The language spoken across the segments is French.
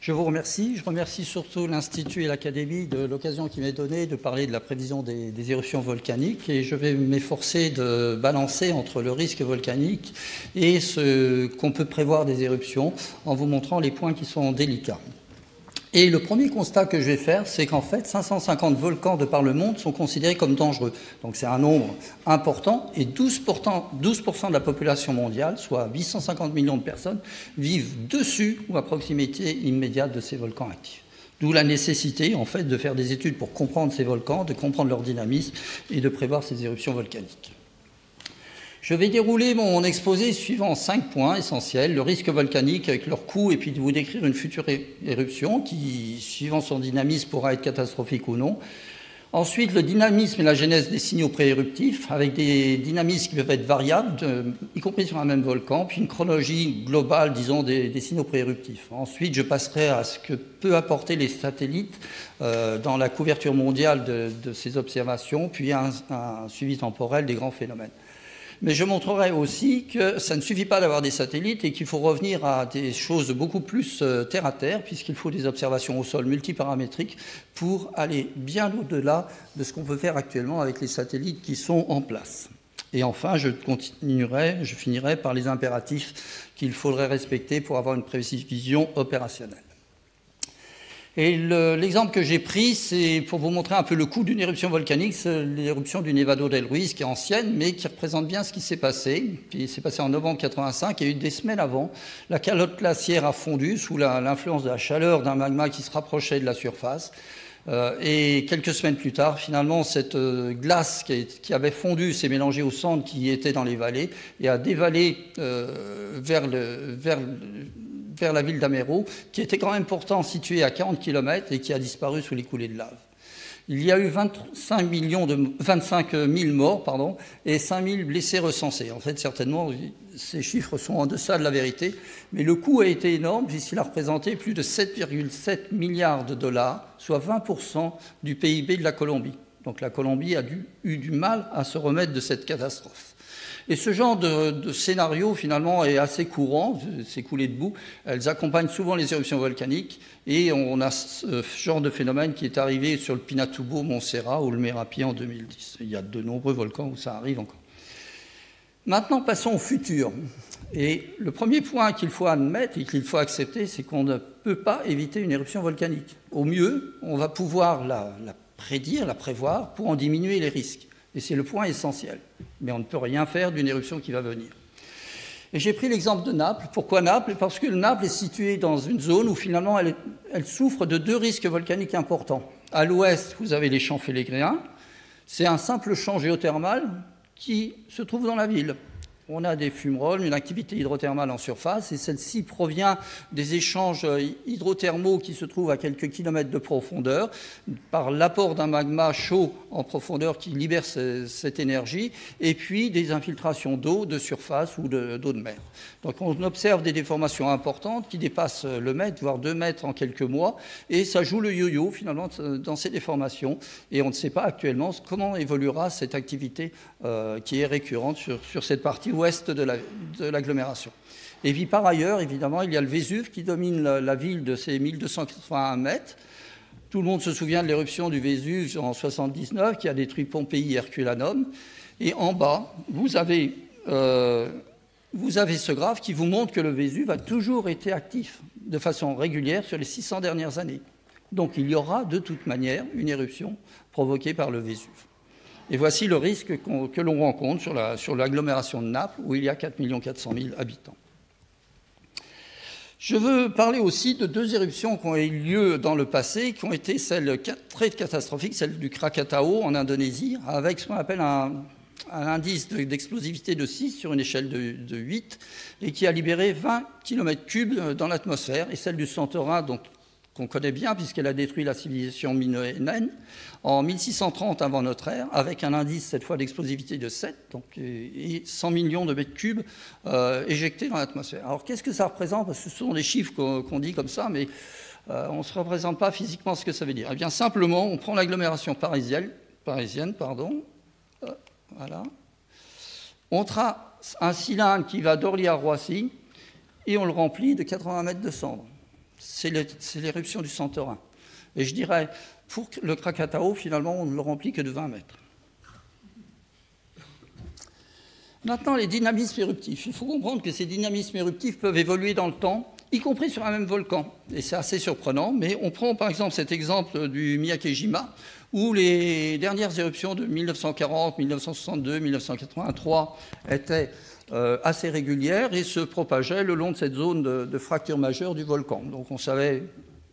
Je vous remercie. Je remercie surtout l'Institut et l'Académie de l'occasion qui m'est donnée de parler de la prévision des éruptions volcaniques. Et je vais m'efforcer de balancer entre le risque volcanique et ce qu'on peut prévoir des éruptions en vous montrant les points qui sont délicats. Et le premier constat que je vais faire, c'est qu'en fait, 550 volcans de par le monde sont considérés comme dangereux. Donc c'est un nombre important, et 12% de la population mondiale, soit 850 millions de personnes, vivent dessus ou à proximité immédiate de ces volcans actifs. D'où la nécessité, en fait, de faire des études pour comprendre ces volcans, de comprendre leur dynamisme et de prévoir ces éruptions volcaniques. Je vais dérouler mon exposé suivant 5 points essentiels. Le risque volcanique avec leur coût et puis de vous décrire une future éruption qui, suivant son dynamisme, pourra être catastrophique ou non. Ensuite, le dynamisme et la genèse des signaux pré-éruptifs avec des dynamismes qui peuvent être variables, y compris sur un même volcan, puis une chronologie globale, disons, des signaux pré-éruptifs. Ensuite, je passerai à ce que peut apporter les satellites dans la couverture mondiale de ces observations, puis un suivi temporel des grands phénomènes. Mais je montrerai aussi que ça ne suffit pas d'avoir des satellites et qu'il faut revenir à des choses beaucoup plus terre-à-terre, puisqu'il faut des observations au sol multiparamétriques pour aller bien au-delà de ce qu'on peut faire actuellement avec les satellites qui sont en place. Et enfin, je finirai par les impératifs qu'il faudrait respecter pour avoir une prévision opérationnelle. Et l'exemple que j'ai pris, c'est pour vous montrer un peu le coût d'une éruption volcanique, c'est l'éruption du Nevado del Ruiz, qui est ancienne, mais qui représente bien ce qui s'est passé. Puis, c'est passé en novembre 85, il y a eu des semaines avant. La calotte glaciaire a fondu sous l'influence de la chaleur d'un magma qui se rapprochait de la surface. Et quelques semaines plus tard, finalement, cette glace qui avait fondu s'est mélangée aux cendres qui étaient dans les vallées et a dévalé vers la ville d'Amero, qui était quand même pourtant située à 40 km et qui a disparu sous les coulées de lave. Il y a eu 25 000 morts et 5 000 blessés recensés. En fait, certainement, ces chiffres sont en deçà de la vérité, mais le coût a été énorme puisqu'il a représenté plus de 7,7 milliards de dollars, soit 20% du PIB de la Colombie. Donc la Colombie a eu du mal à se remettre de cette catastrophe. Et ce genre de scénario, finalement, est assez courant, ces coulées de boue. Elles accompagnent souvent les éruptions volcaniques. Et on a ce genre de phénomène qui est arrivé sur le Pinatubo, Montserrat ou le Merapi en 2010. Il y a de nombreux volcans où ça arrive encore. Maintenant, passons au futur. Et le premier point qu'il faut admettre et qu'il faut accepter, c'est qu'on ne peut pas éviter une éruption volcanique. Au mieux, on va pouvoir la prédire, la prévoir, pour en diminuer les risques. Et c'est le point essentiel. Mais on ne peut rien faire d'une éruption qui va venir. Et j'ai pris l'exemple de Naples. Pourquoi Naples? Parce que Naples est située dans une zone où finalement elle souffre de 2 risques volcaniques importants. À l'ouest, vous avez les champs félégréens. C'est un simple champ géothermal qui se trouve dans la ville. On a des fumerolles, une activité hydrothermale en surface, et celle-ci provient des échanges hydrothermaux qui se trouvent à quelques kilomètres de profondeur, par l'apport d'un magma chaud en profondeur qui libère cette énergie, et puis des infiltrations d'eau de surface ou d'eau de mer. Donc on observe des déformations importantes qui dépassent le mètre, voire 2 mètres en quelques mois, et ça joue le yo-yo finalement dans ces déformations, et on ne sait pas actuellement comment évoluera cette activité qui est récurrente sur cette partie ouest de l'agglomération. Et puis par ailleurs, évidemment, il y a le Vésuve qui domine la ville de ses 1281 mètres. Tout le monde se souvient de l'éruption du Vésuve en 1979 qui a détruit Pompéi et Herculanum. Et en bas, vous avez ce graphe qui vous montre que le Vésuve a toujours été actif de façon régulière sur les 600 dernières années. Donc il y aura de toute manière une éruption provoquée par le Vésuve. Et voici le risque que l'on rencontre sur l'agglomération de Naples, où il y a 4 400 000 habitants. Je veux parler aussi de 2 éruptions qui ont eu lieu dans le passé, qui ont été celles très catastrophiques, celle du Krakatau en Indonésie, avec ce qu'on appelle un indice d'explosivité de 6 sur une échelle de 8, et qui a libéré 20 km3 dans l'atmosphère, et celle du Santorin, qu'on connaît bien puisqu'elle a détruit la civilisation minoenne en 1630 avant notre ère, avec un indice cette fois d'explosivité de 7, et 100 millions de mètres cubes éjectés dans l'atmosphère. Alors qu'est-ce que ça représente? Parce que ce sont des chiffres qu'on dit comme ça, mais on ne se représente pas physiquement ce que ça veut dire. Eh bien simplement, on prend l'agglomération parisienne, voilà. On trace un cylindre qui va d'Orly à Roissy et on le remplit de 80 mètres de cendres. c'est l'éruption du Santorin. Et je dirais, pour le Krakatau, finalement, on ne le remplit que de 20 mètres. Maintenant, les dynamismes éruptifs. Il faut comprendre que ces dynamismes éruptifs peuvent évoluer dans le temps, y compris sur un même volcan. Et c'est assez surprenant, mais on prend par exemple cet exemple du Miyake-jima, où les dernières éruptions de 1940, 1962, 1983 étaient assez régulières et se propageaient le long de cette zone de fracture majeure du volcan. Donc on savait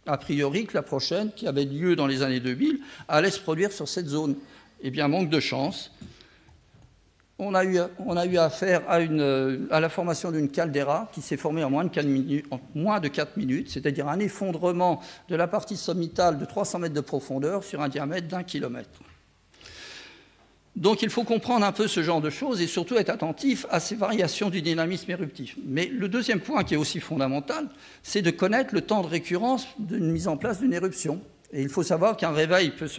a priori que la prochaine, qui avait lieu dans les années 2000, allait se produire sur cette zone. Eh bien, manque de chance. On a eu affaire à la formation d'une caldeira qui s'est formée en moins de 4 minutes, c'est-à-dire un effondrement de la partie sommitale de 300 mètres de profondeur sur un diamètre d'1 kilomètre. Donc il faut comprendre un peu ce genre de choses et surtout être attentif à ces variations du dynamisme éruptif. Mais le deuxième point qui est aussi fondamental, c'est de connaître le temps de récurrence d'une mise en place d'une éruption. Et il faut savoir qu'un réveil peut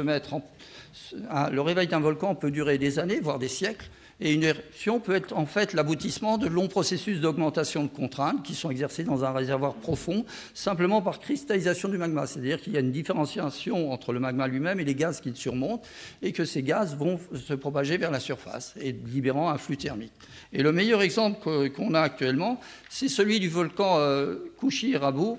le réveil d'un volcan peut durer des années, voire des siècles. Et une éruption peut être en fait l'aboutissement de longs processus d'augmentation de contraintes qui sont exercés dans un réservoir profond, simplement par cristallisation du magma. C'est-à-dire qu'il y a une différenciation entre le magma lui-même et les gaz qu'il surmonte, et que ces gaz vont se propager vers la surface, et libérant un flux thermique. Et le meilleur exemple qu'on a actuellement, c'est celui du volcan Kushi-Hirabu,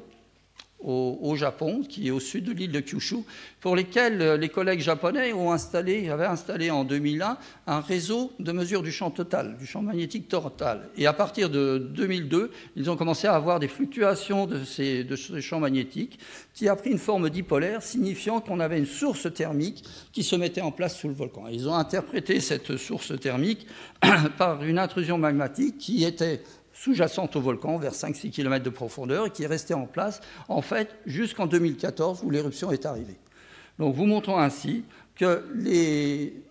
au Japon, qui est au sud de l'île de Kyushu, pour lesquels les collègues japonais avaient installé en 2001 un réseau de mesure du champ total, du champ magnétique total. Et à partir de 2002, ils ont commencé à avoir des fluctuations de ces champs magnétiques qui a pris une forme dipolaire, signifiant qu'on avait une source thermique qui se mettait en place sous le volcan. Et ils ont interprété cette source thermique par une intrusion magmatique qui était sous-jacente au volcan, vers 5-6 km de profondeur, et qui est restée en place, en fait, jusqu'en 2014, où l'éruption est arrivée. Donc, vous montrons ainsi que les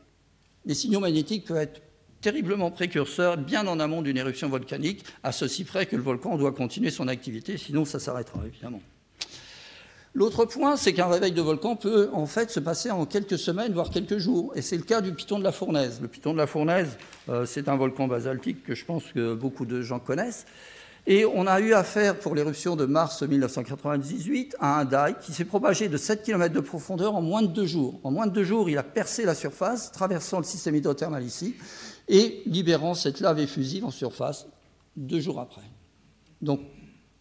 signaux magnétiques peuvent être terriblement précurseurs, bien en amont d'une éruption volcanique, à ceci près que le volcan doit continuer son activité, sinon ça s'arrêtera, évidemment. L'autre point, c'est qu'un réveil de volcan peut en fait se passer en quelques semaines, voire quelques jours. Et c'est le cas du Piton de la Fournaise. Le Piton de la Fournaise, c'est un volcan basaltique que je pense que beaucoup de gens connaissent. Et on a eu affaire, pour l'éruption de mars 1998, à un dye qui s'est propagé de 7 km de profondeur en moins de 2 jours. En moins de 2 jours, il a percé la surface, traversant le système hydrothermal ici, et libérant cette lave effusive en surface 2 jours après. Donc,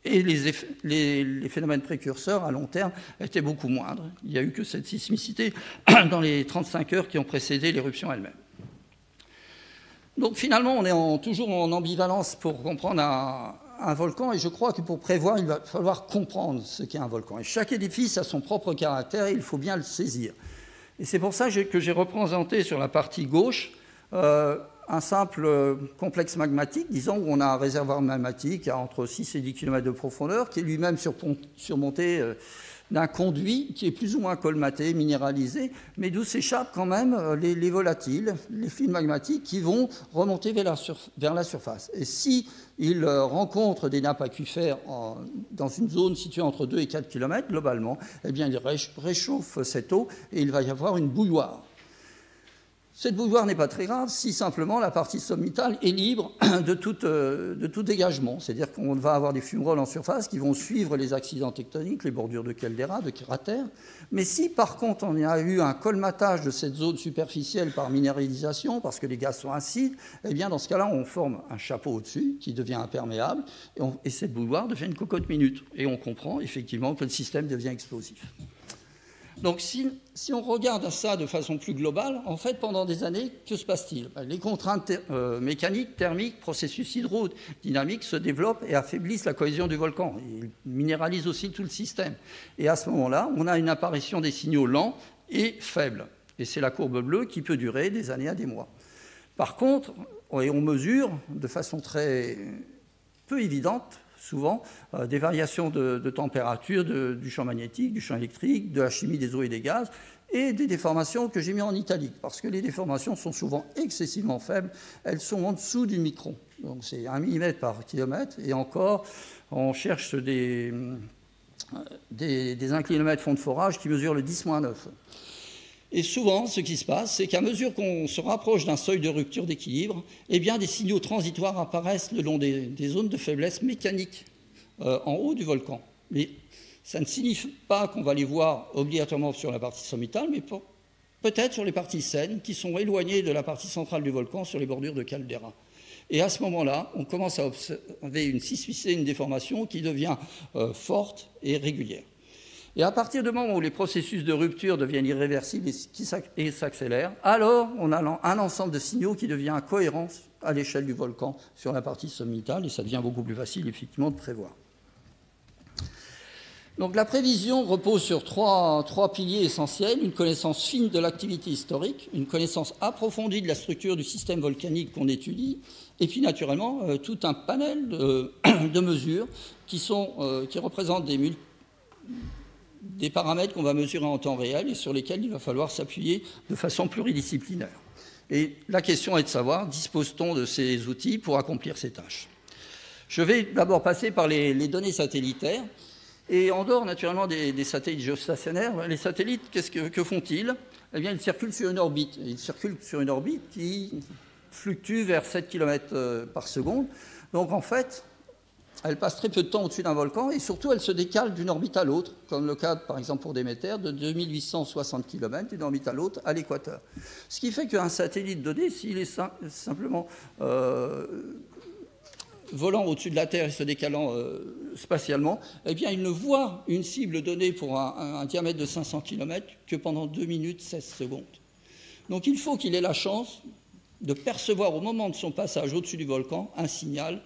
et les phénomènes précurseurs à long terme étaient beaucoup moindres. Il n'y a eu que cette sismicité dans les 35 heures qui ont précédé l'éruption elle-même. Donc finalement, on est toujours en ambivalence pour comprendre un volcan, et je crois que pour prévoir, il va falloir comprendre ce qu'est un volcan. Et chaque édifice a son propre caractère et il faut bien le saisir. Et c'est pour ça que j'ai représenté sur la partie gauche un simple complexe magmatique, disons, où on a un réservoir magmatique à entre 6 et 10 km de profondeur, qui est lui-même surmonté d'un conduit qui est plus ou moins colmaté, minéralisé, mais d'où s'échappent quand même les volatiles, les fluides magmatiques qui vont remonter vers la surface. Et s'ils rencontrent des nappes aquifères dans une zone située entre 2 et 4 km, globalement, eh bien, ils réchauffent cette eau et il va y avoir une bouilloire. Cette bouilloire n'est pas très grave si simplement la partie sommitale est libre de tout dégagement. C'est-à-dire qu'on va avoir des fumerolles en surface qui vont suivre les accidents tectoniques, les bordures de caldeira, de cratères. Mais si par contre on a eu un colmatage de cette zone superficielle par minéralisation, parce que les gaz sont acides, eh bien dans ce cas-là on forme un chapeau au-dessus qui devient imperméable et cette bouilloire devient une cocotte minute. Et on comprend effectivement que le système devient explosif. Donc si on regarde ça de façon plus globale, en fait, pendant des années, que se passe-t-il ? Les contraintes mécaniques, thermiques, processus hydrodynamiques se développent et affaiblissent la cohésion du volcan. Ils minéralisent aussi tout le système. Et à ce moment-là, on a une apparition des signaux lents et faibles. Et c'est la courbe bleue qui peut durer des années à des mois. Par contre, on mesure de façon très peu évidente, souvent, des variations de température du champ magnétique, du champ électrique, de la chimie des eaux et des gaz, et des déformations que j'ai mis en italique, parce que les déformations sont souvent excessivement faibles, elles sont en dessous du micron. Donc c'est 1 mm par kilomètre, et encore, on cherche des 1 km fond de forage qui mesurent le 10-9. Et souvent, ce qui se passe, c'est qu'à mesure qu'on se rapproche d'un seuil de rupture d'équilibre, eh bien, des signaux transitoires apparaissent le long des zones de faiblesse mécanique en haut du volcan. Mais Ça ne signifie pas qu'on va les voir obligatoirement sur la partie sommitale, mais peut-être sur les parties saines qui sont éloignées de la partie centrale du volcan sur les bordures de caldeira. Et à ce moment-là, on commence à observer une sismicité, une déformation qui devient forte et régulière. Et à partir du moment où les processus de rupture deviennent irréversibles et s'accélèrent, alors on a un ensemble de signaux qui devient cohérent à l'échelle du volcan sur la partie sommitale, et ça devient beaucoup plus facile effectivement de prévoir. Donc la prévision repose sur trois piliers essentiels: une connaissance fine de l'activité historique, une connaissance approfondie de la structure du système volcanique qu'on étudie, et puis naturellement tout un panel de mesures qui représentent des paramètres qu'on va mesurer en temps réel et sur lesquels il va falloir s'appuyer de façon pluridisciplinaire. Et la question est de savoir, dispose-t-on de ces outils pour accomplir ces tâches? Je vais d'abord passer par les données satellitaires. Et en dehors, naturellement, des satellites géostationnaires, les satellites, que font-ils? Eh bien, ils circulent sur une orbite. Ils circulent sur une orbite qui fluctue vers 7 km par seconde. Donc, en fait, elles passent très peu de temps au-dessus d'un volcan et surtout, elles se décalent d'une orbite à l'autre, comme le cas, par exemple, pour Déméter, de 2860 km d'une orbite à l'autre à l'équateur. Ce qui fait qu'un satellite donné, s'il est simplement volant au-dessus de la Terre et se décalant spatialement, eh bien, il ne voit une cible donnée pour un diamètre de 500 km que pendant 2 minutes 16 secondes. Donc il faut qu'il ait la chance de percevoir au moment de son passage au-dessus du volcan un signal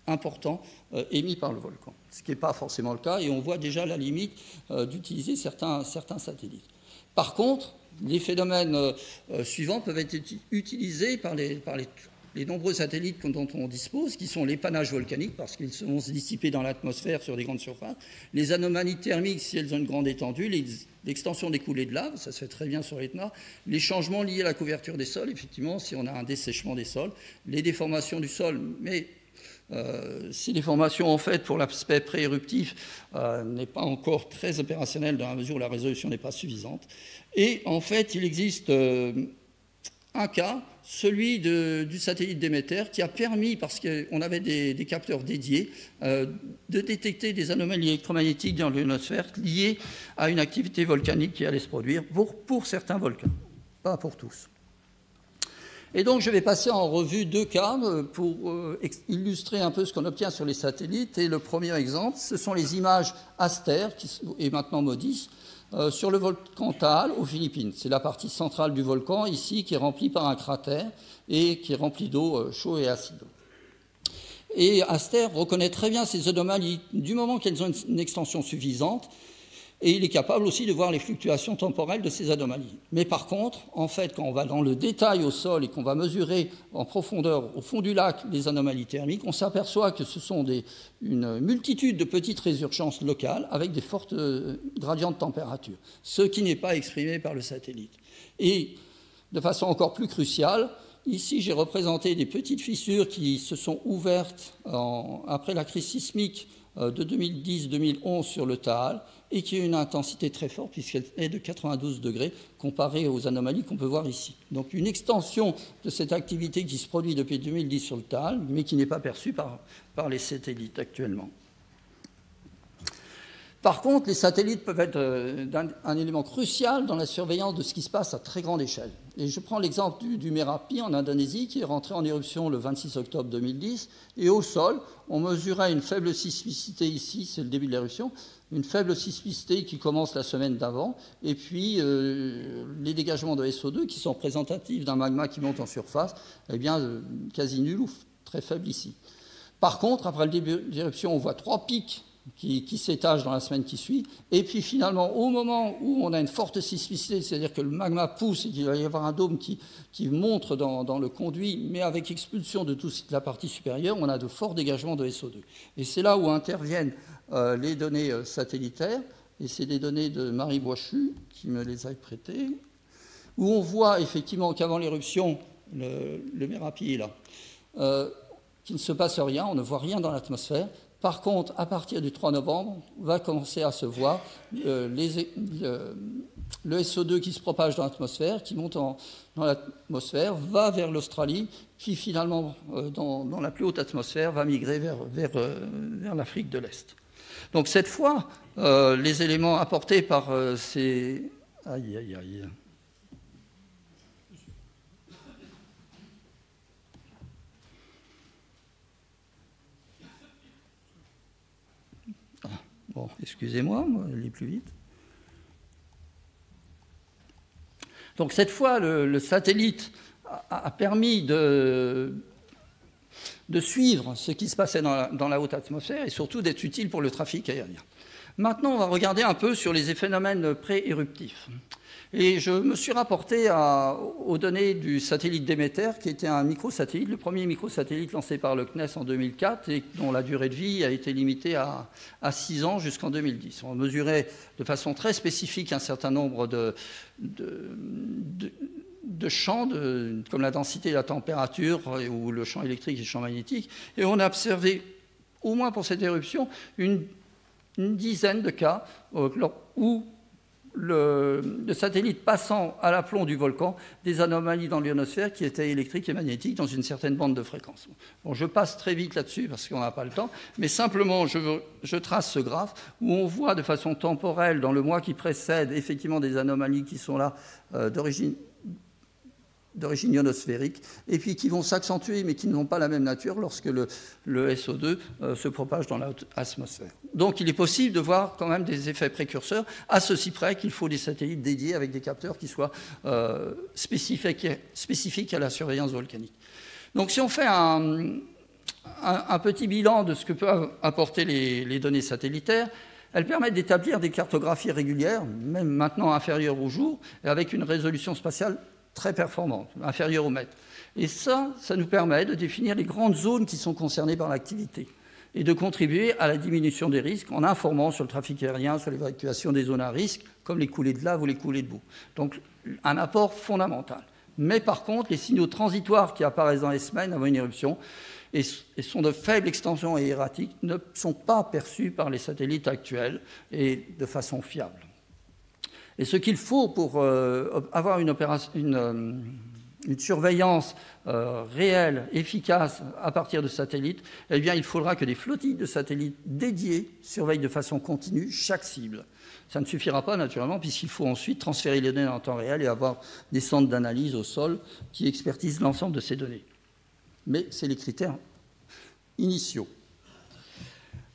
important émis par le volcan, ce qui n'est pas forcément le cas, et on voit déjà la limite d'utiliser certains satellites. Par contre, les phénomènes suivants peuvent être utilisés par les nombreux satellites dont on dispose, qui sont les panaches volcaniques, parce qu'ils vont se dissiper dans l'atmosphère sur des grandes surfaces, les anomalies thermiques, si elles ont une grande étendue, l'extension des coulées de lave, ça se fait très bien sur l'Etna, les changements liés à la couverture des sols, effectivement, si on a un dessèchement des sols, les déformations du sol, mais ces déformations, en fait, pour l'aspect pré-éruptif, n'est pas encore très opérationnel dans la mesure où la résolution n'est pas suffisante. Et en fait, il existe un cas, celui du satellite Déméter, qui a permis, parce qu'on avait des capteurs dédiés, de détecter des anomalies électromagnétiques dans l'ionosphère liées à une activité volcanique qui allait se produire pour certains volcans, pas pour tous. Et donc, je vais passer en revue 2 cas pour illustrer un peu ce qu'on obtient sur les satellites. Et le premier exemple, ce sont les images Aster, qui est maintenant MODIS, sur le volcan Taal aux Philippines. C'est la partie centrale du volcan, ici, qui est remplie par un cratère et qui est remplie d'eau chaude et acide. Et Aster reconnaît très bien ces anomalies du moment qu'elles ont une extension suffisante, et il est capable aussi de voir les fluctuations temporelles de ces anomalies. Mais par contre, en fait, quand on va dans le détail au sol et qu'on va mesurer en profondeur au fond du lac les anomalies thermiques, on s'aperçoit que ce sont une multitude de petites résurgences locales avec des fortes gradients de température, ce qui n'est pas exprimé par le satellite. Et de façon encore plus cruciale, ici j'ai représenté des petites fissures qui se sont ouvertes après la crise sismique de 2010-2011 sur le Taal, et qui a une intensité très forte puisqu'elle est de 92 degrés comparée aux anomalies qu'on peut voir ici. Donc une extension de cette activité qui se produit depuis 2010 sur le Taal, mais qui n'est pas perçue par les satellites actuellement. Par contre, les satellites peuvent être un élément crucial dans la surveillance de ce qui se passe à très grande échelle. Et je prends l'exemple du Merapi en Indonésie, qui est rentré en éruption le 26 octobre 2010. Et au sol, on mesurait une faible sismicité ici, c'est le début de l'éruption, une faible sismicité qui commence la semaine d'avant, et puis les dégagements de SO2 qui sont représentatifs d'un magma qui monte en surface, eh bien, quasi nul ou très faible ici. Par contre, après le début de l'éruption, on voit 3 pics qui s'étagent dans la semaine qui suit. Et puis finalement, au moment où on a une forte sismicité, c'est-à-dire que le magma pousse et qu'il va y avoir un dôme qui montre dans le conduit, mais avec expulsion de toute la partie supérieure, on a de forts dégagements de SO2. Et c'est là où interviennent les données satellitaires, et c'est des données de Marie Boischu qui me les a prêtées, où on voit effectivement qu'avant l'éruption, le Merapi est là, qu'il ne se passe rien, on ne voit rien dans l'atmosphère. Par contre, à partir du 3 novembre, va commencer à se voir le SO2 qui se propage dans l'atmosphère, qui monte dans l'atmosphère, va vers l'Australie, puis finalement, dans la plus haute atmosphère, va migrer vers l'Afrique de l'Est. Donc cette fois, les éléments apportés par ces... Aïe, aïe, aïe. Bon, excusez-moi, moi, aller plus vite. Donc cette fois, le satellite a permis de suivre ce qui se passait dans la haute atmosphère et surtout d'être utile pour le trafic aérien. Maintenant, on va regarder un peu sur les phénomènes pré-éruptifs. Et je me suis rapporté aux données du satellite Déméter, qui était un microsatellite, le premier microsatellite lancé par le CNES en 2004 et dont la durée de vie a été limitée à 6 ans jusqu'en 2010. On mesurait de façon très spécifique un certain nombre de champs, comme la densité et la température, ou le champ électrique et le champ magnétique, et on a observé, au moins pour cette éruption, une dizaine de cas où le satellite passant à l'aplomb du volcan des anomalies dans l'ionosphère qui étaient électriques et magnétiques dans une certaine bande de fréquence. Bon, je passe très vite là-dessus parce qu'on n'a pas le temps, mais simplement je trace ce graphe où on voit de façon temporelle dans le mois qui précède effectivement des anomalies qui sont là d'origine ionosphérique, et puis qui vont s'accentuer, mais qui n'ont pas la même nature lorsque le SO2 se propage dans la haute atmosphère. Donc il est possible de voir quand même des effets précurseurs, à ceci près qu'il faut des satellites dédiés avec des capteurs qui soient spécifiques à la surveillance volcanique. Donc si on fait un petit bilan de ce que peuvent apporter les données satellitaires, elles permettent d'établir des cartographies régulières, même maintenant inférieures au jour, et avec une résolution spatiale très performante, inférieure au mètre. Et ça nous permet de définir les grandes zones qui sont concernées par l'activité et de contribuer à la diminution des risques en informant sur le trafic aérien, sur l'évacuation des zones à risque, comme les coulées de lave ou les coulées de boue. Donc, un apport fondamental. Mais par contre, les signaux transitoires qui apparaissent dans les semaines avant une éruption et sont de faible extension et erratiques ne sont pas perçus par les satellites actuels et de façon fiable. Et ce qu'il faut pour avoir une surveillance réelle, efficace à partir de satellites, eh bien, il faudra que des flottilles de satellites dédiés surveillent de façon continue chaque cible. Ça ne suffira pas, naturellement, puisqu'il faut ensuite transférer les données en temps réel et avoir des centres d'analyse au sol qui expertisent l'ensemble de ces données. Mais c'est les critères initiaux.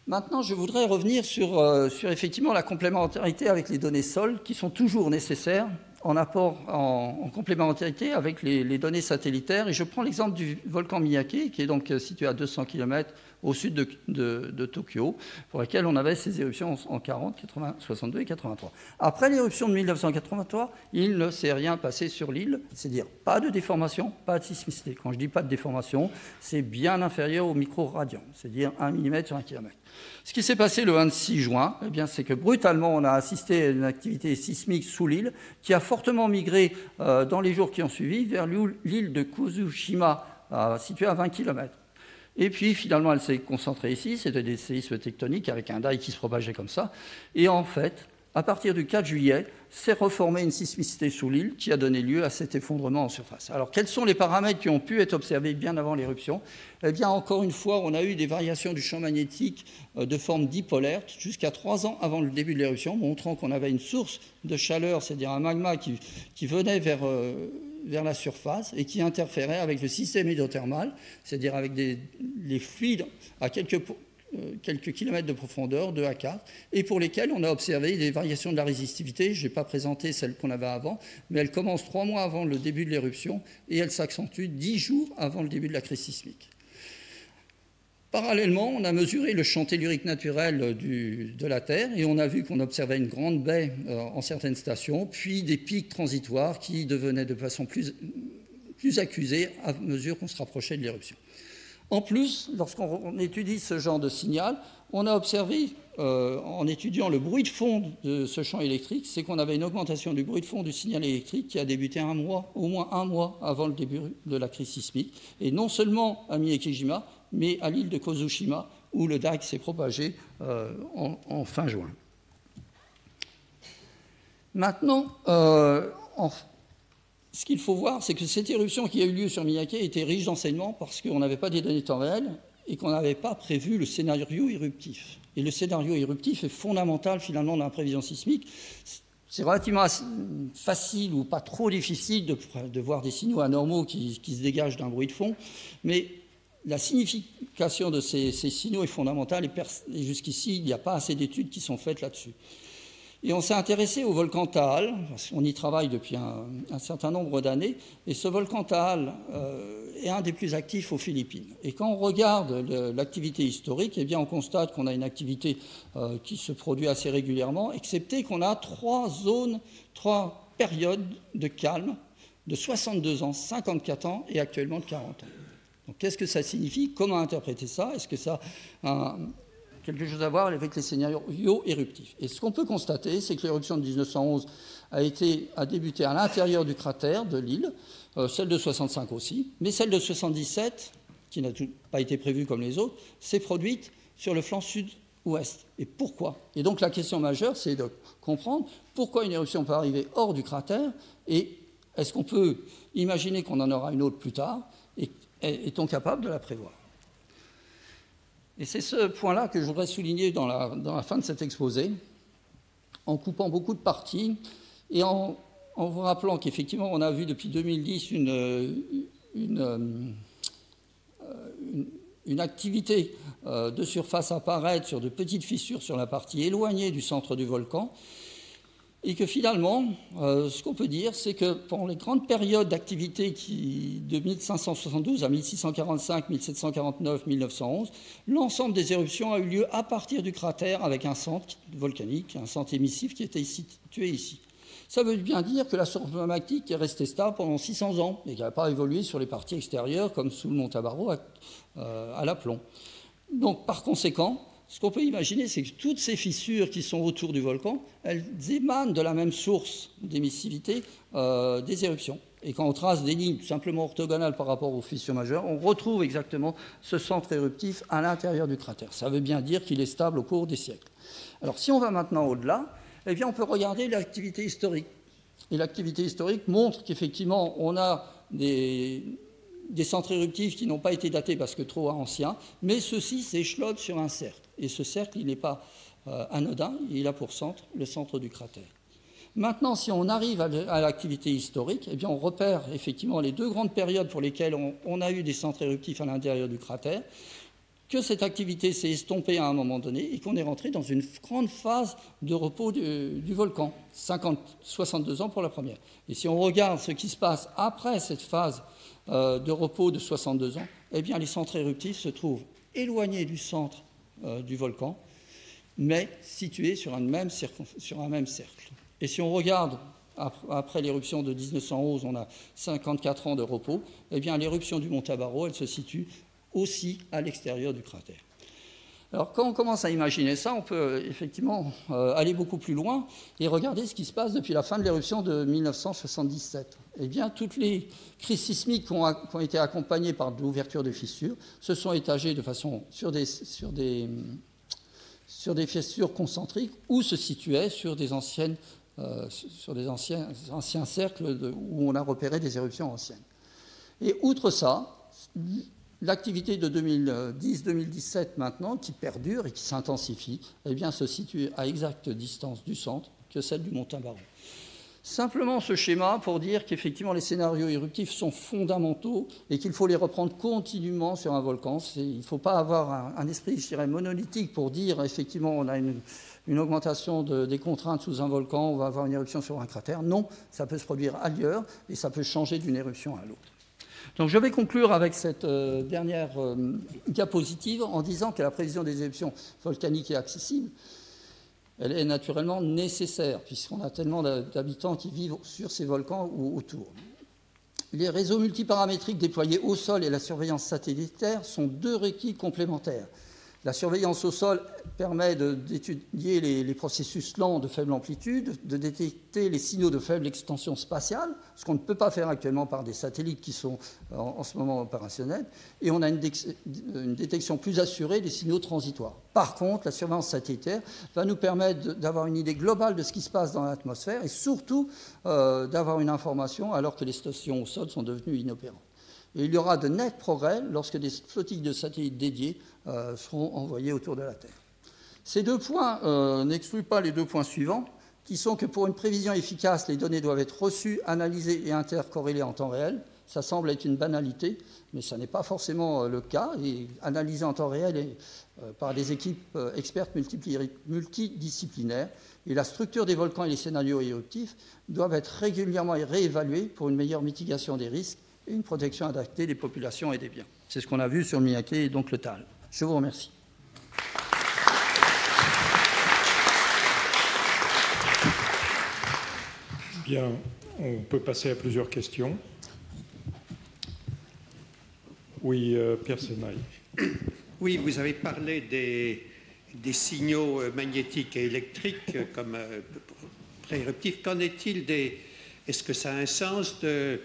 Maintenant, je voudrais revenir sur effectivement la complémentarité avec les données sol, qui sont toujours nécessaires en apport, en complémentarité avec les données satellitaires. Et je prends l'exemple du volcan Miyake, qui est donc situé à 200 km au sud de Tokyo, pour laquelle on avait ces éruptions en 40, 80, 62 et 83. Après l'éruption de 1983, il ne s'est rien passé sur l'île, c'est-à-dire pas de déformation, pas de sismicité. Quand je dis pas de déformation, c'est bien inférieur au micro-radian, c'est-à-dire 1 mm sur 1 km. Ce qui s'est passé le 26 juin, eh bien, c'est que brutalement, on a assisté à une activité sismique sous l'île qui a fortement migré dans les jours qui ont suivi vers l'île de Kuzushima, située à 20 km. Et puis, finalement, elle s'est concentrée ici. C'était des séismes tectoniques avec un daï qui se propageait comme ça. Et en fait, à partir du 4 juillet, s'est reformée une sismicité sous l'île qui a donné lieu à cet effondrement en surface. Alors, quels sont les paramètres qui ont pu être observés bien avant l'éruption? Eh bien, encore une fois, on a eu des variations du champ magnétique de forme dipolaire jusqu'à 3 ans avant le début de l'éruption, montrant qu'on avait une source de chaleur, c'est-à-dire un magma qui venait vers la surface et qui interférait avec le système hydrothermal, c'est-à-dire avec les fluides à quelques kilomètres de profondeur, 2 à 4, et pour lesquels on a observé des variations de la résistivité. Je n'ai pas présenté celle qu'on avait avant, mais elle commence 3 mois avant le début de l'éruption et elle s'accentue 10 jours avant le début de la crise sismique. Parallèlement, on a mesuré le champ tellurique naturel de la Terre et on a vu qu'on observait une grande baie en certaines stations, puis des pics transitoires qui devenaient de façon plus accusée à mesure qu'on se rapprochait de l'éruption. En plus, lorsqu'on étudie ce genre de signal, on a observé, en étudiant le bruit de fond de ce champ électrique, c'est qu'on avait une augmentation du bruit de fond du signal électrique qui a débuté au moins un mois avant le début de la crise sismique, et non seulement à Miyakejima, mais à l'île de Kozushima, où le daic s'est propagé en fin juin. Maintenant, ce qu'il faut voir, c'est que cette éruption qui a eu lieu sur Miyake était riche d'enseignements parce qu'on n'avait pas des données temps réel et qu'on n'avait pas prévu le scénario éruptif. Et le scénario éruptif est fondamental finalement dans la prévision sismique. C'est relativement facile ou pas trop difficile de voir des signaux anormaux qui se dégagent d'un bruit de fond, mais la signification de ces signaux est fondamentale et jusqu'ici, il n'y a pas assez d'études qui sont faites là-dessus. Et on s'est intéressé au volcan Taal, parce qu'on y travaille depuis un certain nombre d'années, et ce volcan Taal est un des plus actifs aux Philippines. Et quand on regarde l'activité historique, eh bien on constate qu'on a une activité qui se produit assez régulièrement, excepté qu'on a trois périodes de calme de 62 ans, 54 ans et actuellement de 40 ans. Donc qu'est-ce que ça signifie? Comment interpréter ça? Est-ce que ça a quelque chose à voir avec les scénarios éruptifs? Et ce qu'on peut constater, c'est que l'éruption de 1911 a débuté à l'intérieur du cratère de l'île, celle de 65 aussi, mais celle de 77, qui n'a pas été prévue comme les autres, s'est produite sur le flanc sud-ouest. Et pourquoi? Et donc la question majeure, c'est de comprendre pourquoi une éruption peut arriver hors du cratère, et est-ce qu'on peut imaginer qu'on en aura une autre plus tard, et est-on capable de la prévoir? Et c'est ce point-là que je voudrais souligner dans la fin de cet exposé, en coupant beaucoup de parties et en vous rappelant qu'effectivement, on a vu depuis 2010 une activité de surface apparaître sur de petites fissures sur la partie éloignée du centre du volcan, et que finalement, ce qu'on peut dire, c'est que pendant les grandes périodes d'activité de 1572 à 1645, 1749, 1911, l'ensemble des éruptions a eu lieu à partir du cratère avec un centre volcanique, un centre émissif qui était situé ici. Ça veut bien dire que la source magmatique est restée stable pendant 600 ans et qu'elle n'a pas évolué sur les parties extérieures comme sous le mont Tabarot à l'aplomb. Donc par conséquent, ce qu'on peut imaginer, c'est que toutes ces fissures qui sont autour du volcan, elles émanent de la même source d'émissivité des éruptions. Et quand on trace des lignes tout simplement orthogonales par rapport aux fissures majeures, on retrouve exactement ce centre éruptif à l'intérieur du cratère. Ça veut bien dire qu'il est stable au cours des siècles. Alors si on va maintenant au-delà, eh bien, on peut regarder l'activité historique. Et l'activité historique montre qu'effectivement, on a des centres éruptifs qui n'ont pas été datés parce que trop anciens, mais ceux-ci s'échelonnent sur un cercle. Et ce cercle, il n'est pas anodin, il a pour centre le centre du cratère. Maintenant, si on arrive à l'activité historique, eh bien, on repère effectivement les deux grandes périodes pour lesquelles on a eu des centres éruptifs à l'intérieur du cratère, que cette activité s'est estompée à un moment donné et qu'on est rentré dans une grande phase de repos du volcan, 62 ans pour la première. Et si on regarde ce qui se passe après cette phase de repos de 62 ans, eh bien, les centres éruptifs se trouvent éloignés du centre du volcan, mais situés sur un même cercle. Et si on regarde, après l'éruption de 1911, on a 54 ans de repos, eh bien, l'éruption du mont Tabarot, elle se situe aussi à l'extérieur du cratère. Alors, quand on commence à imaginer ça, on peut effectivement aller beaucoup plus loin et regarder ce qui se passe depuis la fin de l'éruption de 1977. Eh bien, toutes les crises sismiques qui ont été accompagnées par de l'ouverture de fissures se sont étagées de façon sur des fissures concentriques ou se situaient sur des anciens cercles où on a repéré des éruptions anciennes. Et outre ça, l'activité de 2010-2017 maintenant, qui perdure et qui s'intensifie, eh bien, se situe à exacte distance du centre que celle du mont Tabarot. Simplement ce schéma pour dire qu'effectivement les scénarios éruptifs sont fondamentaux et qu'il faut les reprendre continuellement sur un volcan. Il ne faut pas avoir un esprit, je dirais, monolithique pour dire effectivement on a une augmentation des contraintes sous un volcan, on va avoir une éruption sur un cratère. Non, ça peut se produire ailleurs et ça peut changer d'une éruption à l'autre. Donc je vais conclure avec cette dernière diapositive en disant que la prévision des éruptions volcaniques est accessible. Elle est naturellement nécessaire, puisqu'on a tellement d'habitants qui vivent sur ces volcans ou autour. Les réseaux multiparamétriques déployés au sol et la surveillance satellitaire sont deux requis complémentaires. La surveillance au sol permet d'étudier les processus lents de faible amplitude, de détecter les signaux de faible extension spatiale, ce qu'on ne peut pas faire actuellement par des satellites qui sont en ce moment opérationnels, et on a une détection plus assurée des signaux transitoires. Par contre, la surveillance satellitaire va nous permettre d'avoir une idée globale de ce qui se passe dans l'atmosphère et surtout d'avoir une information alors que les stations au sol sont devenues inopérantes. Et il y aura de nets progrès lorsque des flottilles de satellites dédiés seront envoyés autour de la Terre. Ces 2 points n'excluent pas les 2 points suivants, qui sont que pour une prévision efficace, les données doivent être reçues, analysées et intercorrélées en temps réel. Ça semble être une banalité, mais ça n'est pas forcément le cas. Et analysées en temps réel par des équipes expertes multidisciplinaires. Et la structure des volcans et les scénarios éruptifs doivent être régulièrement réévalués pour une meilleure mitigation des risques et une protection adaptée des populations et des biens. C'est ce qu'on a vu sur le Miyake et donc le Taal. Je vous remercie. Bien, on peut passer à plusieurs questions. Oui, Pierre Sénaï. Oui, vous avez parlé des signaux magnétiques et électriques comme pré-éruptifs. Qu'en est-il est-ce que ça a un sens de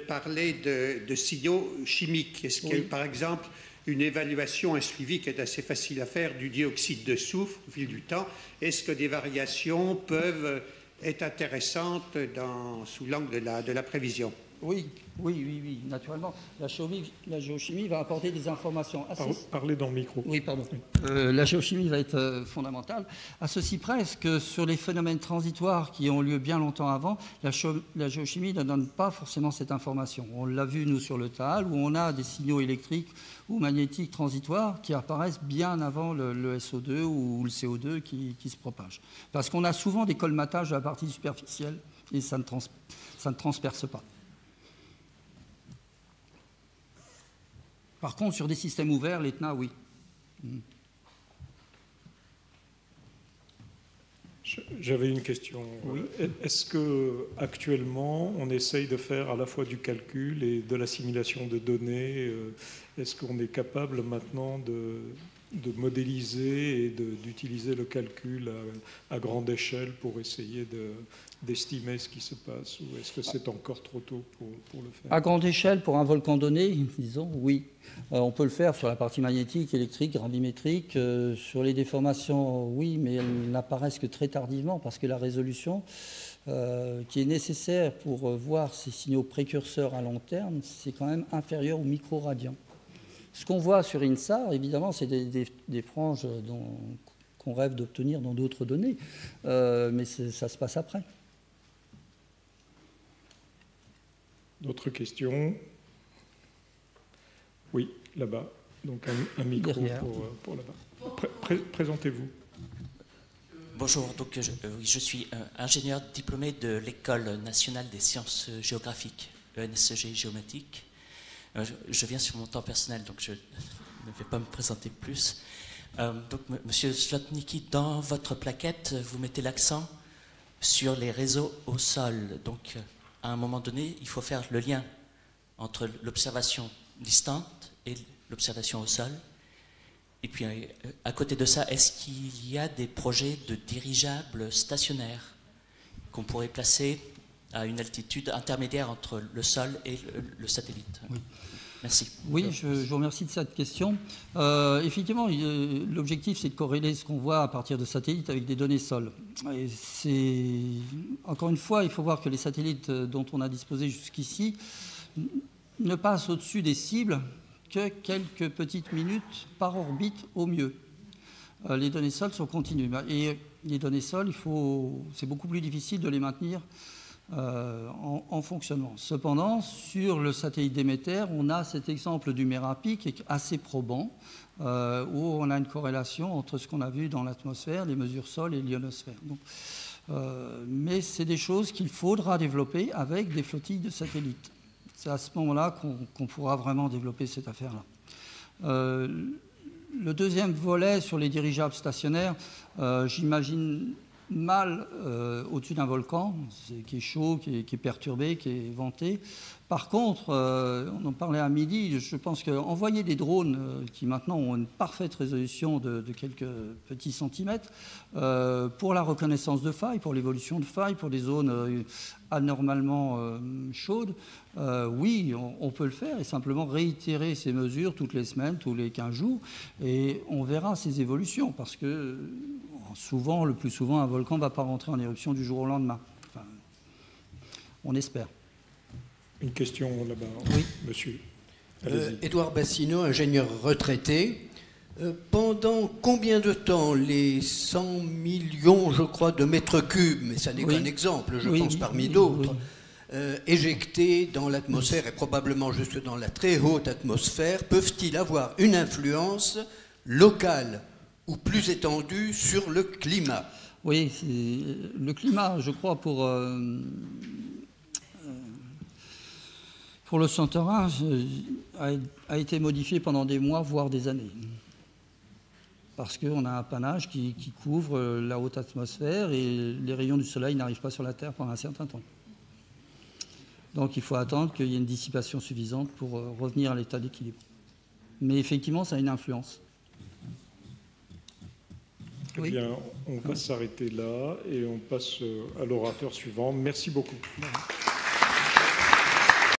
parler de signaux chimiques? Est-ce qu'il y a, par exemple, une évaluation, un suivi qui est assez facile à faire du dioxyde de soufre au fil du temps? Est-ce que des variations peuvent être intéressantes sous l'angle de la prévision? Oui, naturellement. La géochimie va apporter des informations assez... Parlez dans le micro. Oui, pardon. La géochimie va être fondamentale. À ceci près que sur les phénomènes transitoires qui ont lieu bien longtemps avant, la géochimie ne donne pas forcément cette information. On l'a vu, nous, sur le Taal, où on a des signaux électriques ou magnétiques transitoires qui apparaissent bien avant le SO2 ou le CO2 qui se propage. Parce qu'on a souvent des colmatages à la partie superficielle et ça ne transperce pas. Par contre, sur des systèmes ouverts, l'ETNA, oui. J'avais une question. Oui. Est-ce qu'actuellement, on essaye de faire à la fois du calcul et de l'assimilation de données? Est-ce qu'on est capable maintenant de modéliser et d'utiliser le calcul à grande échelle pour essayer d'estimer ce qui se passe? Ou est-ce que c'est encore trop tôt pour le faire? À grande échelle, pour un volcan donné, disons, oui. On peut le faire sur la partie magnétique, électrique, gravimétrique. Sur les déformations, oui, mais elles n'apparaissent que très tardivement parce que la résolution qui est nécessaire pour voir ces signaux précurseurs à long terme, c'est quand même inférieur au microradian. Ce qu'on voit sur INSAR, évidemment, c'est des franges qu'on rêve d'obtenir dans d'autres données, mais ça se passe après. D'autres questions? Oui, là-bas. Donc un micro pour là-bas. Présentez-vous. Bonjour, donc je suis ingénieur diplômé de l'École nationale des sciences géographiques, ENSG géomatique. Je viens sur mon temps personnel, donc je ne vais pas me présenter plus. Donc, Monsieur Zlotnicki, dans votre plaquette, vous mettez l'accent sur les réseaux au sol. Donc, à un moment donné, il faut faire le lien entre l'observation distante et l'observation au sol. Et puis, à côté de ça, est-ce qu'il y a des projets de dirigeables stationnaires qu'on pourrait placer à une altitude intermédiaire entre le sol et le satellite? Oui. Merci. Oui, je vous remercie de cette question. Effectivement, l'objectif, c'est de corréler ce qu'on voit à partir de satellites avec des données sol. Et encore une fois, il faut voir que les satellites dont on a disposé jusqu'ici ne passent au-dessus des cibles que quelques petites minutes par orbite au mieux. Les données sol sont continues. Et les données sol, c'est beaucoup plus difficile de les maintenir en fonctionnement. Cependant, sur le satellite Déméter, on a cet exemple du Merapi qui est assez probant, où on a une corrélation entre ce qu'on a vu dans l'atmosphère, les mesures sol et l'ionosphère. Mais c'est des choses qu'il faudra développer avec des flottilles de satellites. C'est à ce moment-là qu'on pourra vraiment développer cette affaire-là. Le deuxième volet sur les dirigeables stationnaires, j'imagine mal au-dessus d'un volcan, qui est chaud, qui est perturbé, qui est venté. Par contre, on en parlait à midi, je pense qu'envoyer des drones qui maintenant ont une parfaite résolution de quelques petits centimètres pour la reconnaissance de failles, pour l'évolution de failles, pour des zones anormalement chaudes, oui, on peut le faire et simplement réitérer ces mesures toutes les semaines, tous les 15 jours, et on verra ces évolutions parce que souvent, le plus souvent, un volcan ne va pas rentrer en éruption du jour au lendemain. Enfin, on espère. Une question là-bas. Oui. Monsieur. Édouard Bassino, ingénieur retraité. Pendant combien de temps les 100 millions, je crois, de mètres cubes, mais ça n'est qu'un exemple, je pense, parmi d'autres, éjectés dans l'atmosphère et probablement jusque dans la très haute atmosphère, peuvent-ils avoir une influence locale ou plus étendue sur le climat? Oui, le climat, je crois, pour le Santorin, a été modifié pendant des mois, voire des années. Parce qu'on a un panache qui couvre la haute atmosphère et les rayons du soleil n'arrivent pas sur la Terre pendant un certain temps. Donc il faut attendre qu'il y ait une dissipation suffisante pour revenir à l'état d'équilibre. Mais effectivement, ça a une influence. Eh bien, on va s'arrêter là et on passe à l'orateur suivant. Merci beaucoup.